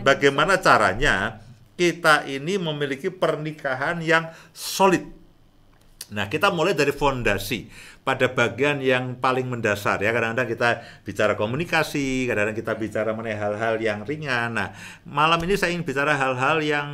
bagaimana caranya kita ini memiliki pernikahan yang solid. Nah, kita mulai dari fondasi pada bagian yang paling mendasar ya. Kadang-kadang kita bicara komunikasi, kadang-kadang kita bicara mengenai hal-hal yang ringan. Nah, malam ini saya ingin bicara hal-hal yang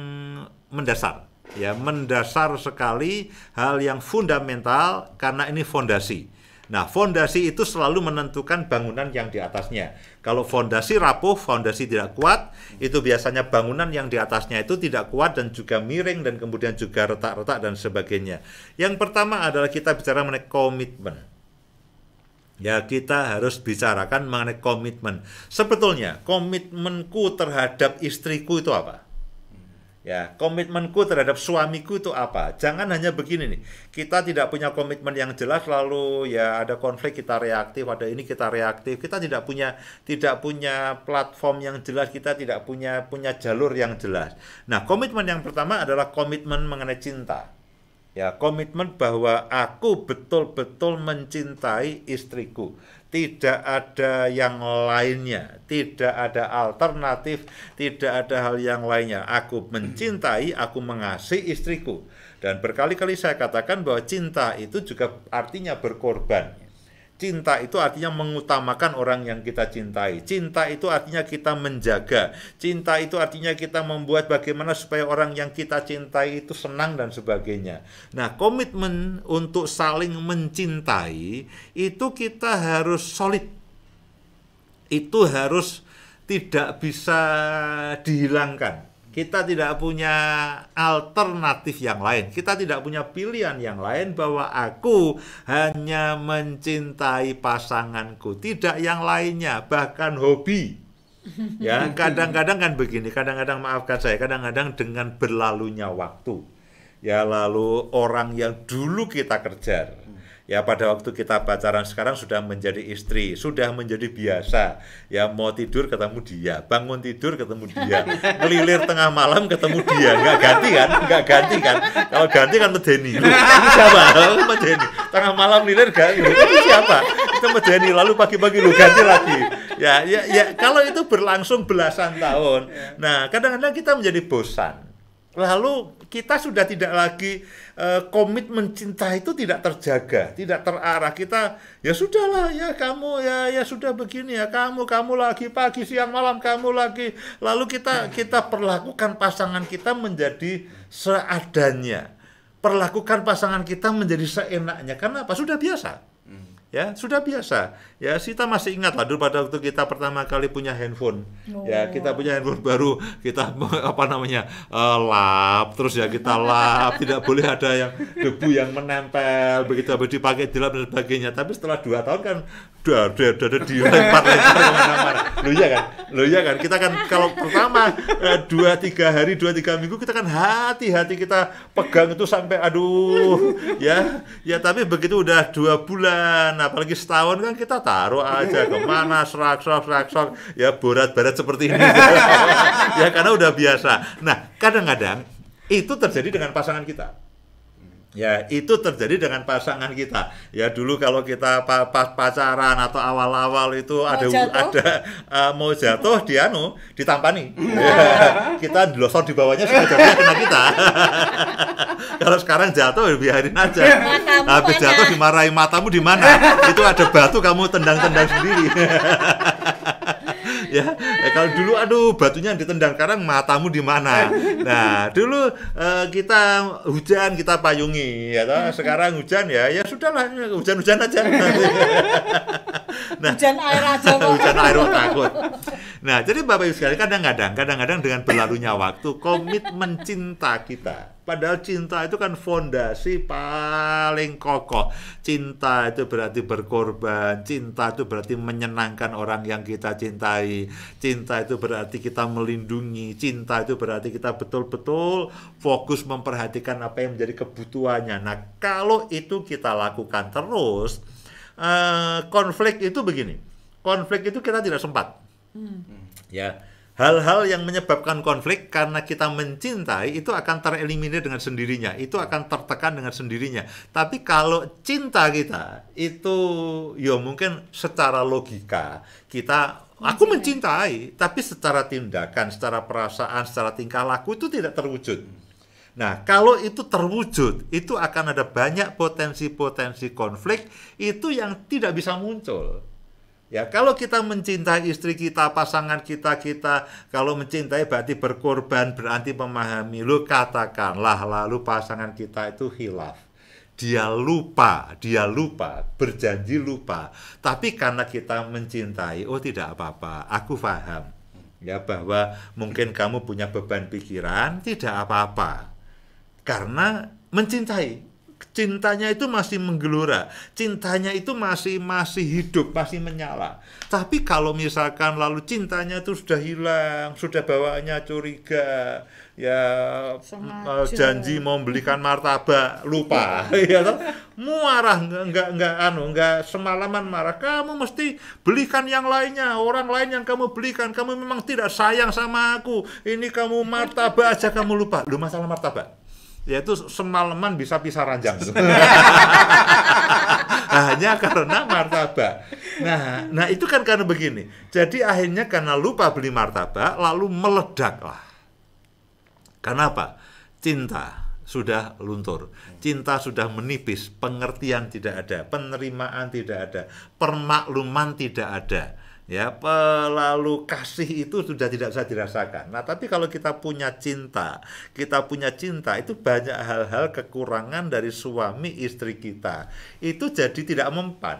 mendasar ya, mendasar sekali, hal yang fundamental karena ini fondasi. Nah, fondasi itu selalu menentukan bangunan yang di atasnya. Kalau fondasi rapuh, fondasi tidak kuat, itu biasanya bangunan yang di atasnya itu tidak kuat dan juga miring dan kemudian juga retak-retak dan sebagainya. Yang pertama adalah kita bicara mengenai komitmen. Ya, kita harus bicarakan mengenai komitmen. Sebetulnya, komitmenku terhadap istriku itu apa? Ya, komitmenku terhadap suamiku itu apa? Jangan hanya begini nih. Kita tidak punya komitmen yang jelas, lalu ya ada konflik kita reaktif, ada ini kita reaktif. Kita tidak punya platform yang jelas, kita tidak punya jalur yang jelas. Nah, komitmen yang pertama adalah komitmen mengenai cinta. Ya, komitmen bahwa aku betul-betul mencintai istriku. Tidak ada yang lainnya, tidak ada alternatif, tidak ada hal yang lainnya. Aku mencintai, aku mengasihi istriku. Dan berkali-kali saya katakan bahwa cinta itu juga artinya berkorban. Cinta itu artinya mengutamakan orang yang kita cintai. Cinta itu artinya kita menjaga. Cinta itu artinya kita membuat bagaimana supaya orang yang kita cintai itu senang dan sebagainya. Nah, komitmen untuk saling mencintai itu kita harus solid. Itu harus tidak bisa dihilangkan. Kita tidak punya alternatif yang lain. Kita tidak punya pilihan yang lain bahwa aku hanya mencintai pasanganku, tidak yang lainnya, bahkan hobi. Ya, kadang-kadang kan begini, kadang-kadang maafkan saya, kadang-kadang dengan berlalunya waktu. Ya, lalu orang yang dulu kita kejar, ya pada waktu kita pacaran sekarang sudah menjadi istri, sudah menjadi biasa. Ya mau tidur ketemu dia, bangun tidur ketemu dia, ngelilir tengah malam ketemu dia, nggak ganti kan? Kalau ganti kan medeni. Ini siapa? Medeni. Tengah malam lilir ganti. Itu siapa? Itu medeni. Lalu pagi-pagi lu ganti lagi. Ya. Kalau itu berlangsung belasan tahun, nah kadang-kadang kita menjadi bosan. Lalu kita sudah tidak lagi komitmen cinta itu tidak terjaga, tidak terarah. Kita ya sudahlah ya kamu ya sudah begini ya kamu lagi pagi siang malam kamu lagi. Lalu kita perlakukan pasangan kita menjadi seadanya. Perlakukan pasangan kita menjadi seenaknya. Karena apa? Sudah biasa. Ya, sudah biasa. Ya, kita masih ingat lah dulu pada waktu kita pertama kali punya handphone. Ya, kita punya handphone baru, kita lap, terus ya kita lap, tidak boleh ada yang debu yang menempel, begitu habis dipakai dilap dan sebagainya. Tapi setelah 2 tahun kan udah dilempar kemana-mana. Loh iya kan? Kita kan kalau pertama 2-3 hari, 2-3 minggu kita kan hati-hati kita pegang itu sampai aduh, ya tapi begitu udah 2 bulan, apalagi setahun kan kita taruh aja kemana, serak, ya barat seperti ini. Ya karena udah biasa. Nah, kadang-kadang itu terjadi dengan pasangan kita. Ya, itu terjadi dengan pasangan kita. Ya, dulu kalau kita pas pacaran atau awal-awal itu mau jatuh ditampani. Ya, kita dilosor di bawahnya supaya jatuhnya kena kita. Kalau sekarang jatuh biarin aja. Habis jatuh dimarahi, matamu di mana? Itu ada batu kamu tendang-tendang sendiri. Ya, kalau dulu batunya ditendang, sekarang matamu di mana? Nah, dulu kita hujan kita payungi, ya toh. Sekarang hujan ya sudahlah, hujan-hujan aja. Nah, hujan air aja kok. Hujan air takut. Nah, jadi Bapak Ibu sekalian, kadang-kadang dengan berlalunya waktu, komitmen cinta kita. Padahal cinta itu kan fondasi paling kokoh. Cinta itu berarti berkorban. Cinta itu berarti menyenangkan orang yang kita cintai. Cinta itu berarti kita melindungi. Cinta itu berarti kita betul-betul fokus memperhatikan apa yang menjadi kebutuhannya. Nah, kalau itu kita lakukan terus, konflik itu begini. Konflik itu kita tidak sempat. Ya. Hal-hal yang menyebabkan konflik karena kita mencintai itu akan tereliminir dengan sendirinya, itu akan tertekan dengan sendirinya. Tapi kalau cinta kita itu ya mungkin secara logika kita Aku mencintai, tapi secara tindakan, secara perasaan, secara tingkah laku itu tidak terwujud. Nah, kalau itu terwujud, itu akan ada banyak potensi-potensi konflik itu yang tidak bisa muncul. Ya, kalau kita mencintai istri kita, pasangan kita, kalau mencintai berarti berkorban, berarti memahami. Lu katakanlah lalu pasangan kita itu khilaf. Dia lupa, berjanji lupa. Tapi karena kita mencintai, oh tidak apa-apa, aku paham. Ya, bahwa mungkin kamu punya beban pikiran, tidak apa-apa. Karena mencintai. Cintanya itu masih menggelora, cintanya itu masih hidup, masih menyala. Tapi kalau misalkan lalu cintanya itu sudah hilang, sudah bawaannya curiga, ya janji mau belikan martabak lupa, ya toh, marah, enggak semalaman marah, kamu mesti belikan yang lainnya, orang lain yang kamu belikan, kamu memang tidak sayang sama aku, ini kamu martabak aja kamu lupa. Lu masalah martabak, yaitu semalaman bisa pisah ranjang. Hanya karena martabak. Nah itu kan karena begini. Jadi akhirnya karena lupa beli martabak, lalu meledaklah. Karena apa? Cinta sudah luntur. Cinta sudah menipis, pengertian tidak ada, penerimaan tidak ada, permakluman tidak ada. Ya, lalu kasih itu sudah tidak bisa dirasakan. Nah, tapi kalau kita punya cinta itu banyak hal-hal kekurangan dari suami istri kita. Itu jadi tidak mempan.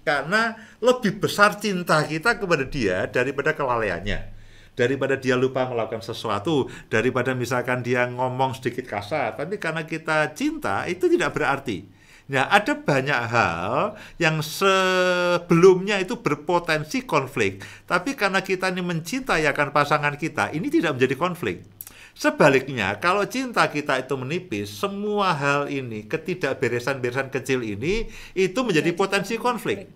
Karena lebih besar cinta kita kepada dia daripada kelalaiannya. Daripada dia lupa melakukan sesuatu, daripada misalkan dia ngomong sedikit kasar. Tapi karena kita cinta, itu tidak berarti. Nah, ada banyak hal yang sebelumnya itu berpotensi konflik, tapi karena kita ini mencintai akan pasangan kita, ini tidak menjadi konflik. Sebaliknya, kalau cinta kita itu menipis, semua hal ini, ketidakberesan-beresan kecil ini, itu menjadi potensi konflik.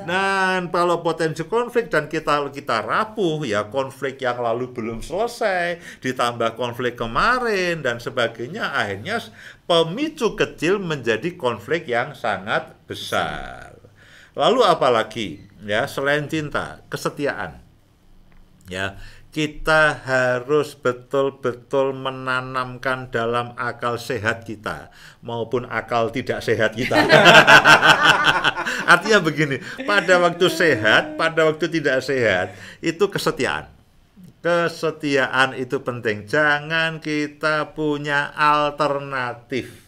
Dan kalau potensi konflik dan kita rapuh, ya konflik yang lalu belum selesai, ditambah konflik kemarin, dan sebagainya, akhirnya pemicu kecil menjadi konflik yang sangat besar. Lalu apalagi, ya selain cinta, kesetiaan. Ya, kita harus betul-betul menanamkan dalam akal sehat kita maupun akal tidak sehat kita. Artinya begini, pada waktu sehat, pada waktu tidak sehat, itu kesetiaan. Kesetiaan itu penting. Jangan kita punya alternatif.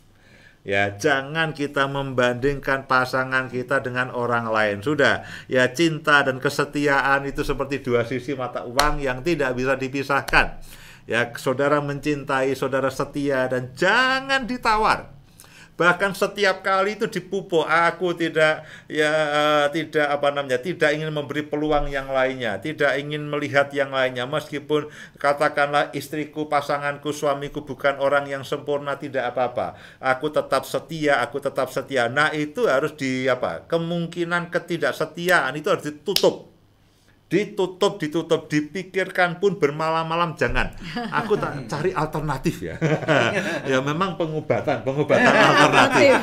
Ya, jangan kita membandingkan pasangan kita dengan orang lain. Sudah, ya cinta dan kesetiaan itu seperti dua sisi mata uang yang tidak bisa dipisahkan. Ya, saudara mencintai, saudara setia, dan jangan ditawar. Bahkan setiap kali itu dipupuk, aku tidak ingin memberi peluang yang lainnya, tidak ingin melihat yang lainnya, meskipun katakanlah istriku, pasanganku, suamiku bukan orang yang sempurna, tidak apa-apa, aku tetap setia. Nah, itu harus kemungkinan ketidaksetiaan itu harus ditutup, dipikirkan pun bermalam-malam jangan. Aku tak cari alternatif ya. Ya memang pengobatan alternatif.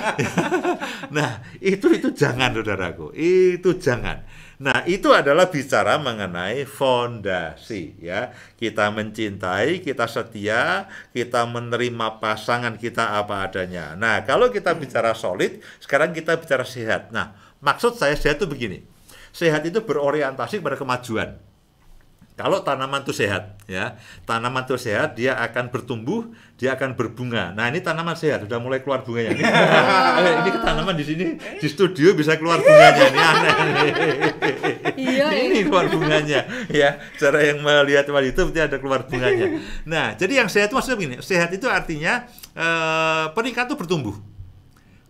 Nah, itu jangan, saudaraku. Itu jangan. Nah, itu adalah bicara mengenai fondasi ya. Kita mencintai, kita setia, kita menerima pasangan kita apa adanya. Nah, kalau kita bicara solid, sekarang kita bicara sehat. Nah, maksud saya sehat itu begini. Sehat itu berorientasi pada kemajuan. Kalau tanaman itu sehat, ya, tanaman itu sehat, dia akan bertumbuh, dia akan berbunga. Nah, ini tanaman sehat, sudah mulai keluar bunganya. Ini tanaman di sini di studio bisa keluar bunganya. Ini aneh. Ini keluar bunganya, ya. Cara yang melihat itu berarti ada keluar bunganya. Nah, jadi yang sehat itu maksudnya begini. Sehat itu artinya pernikahan itu bertumbuh.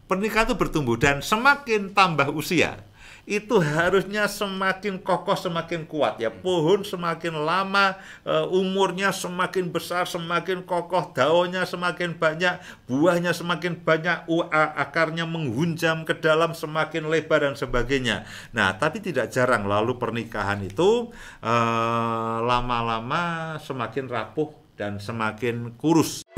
Pernikahan itu bertumbuh dan semakin tambah usia, itu harusnya semakin kokoh, semakin kuat ya. Pohon semakin lama umurnya semakin besar, semakin kokoh, daunnya semakin banyak, buahnya semakin banyak, akarnya menghunjam ke dalam semakin lebar dan sebagainya. Nah, tapi tidak jarang lalu pernikahan itu lama-lama semakin rapuh dan semakin kurus.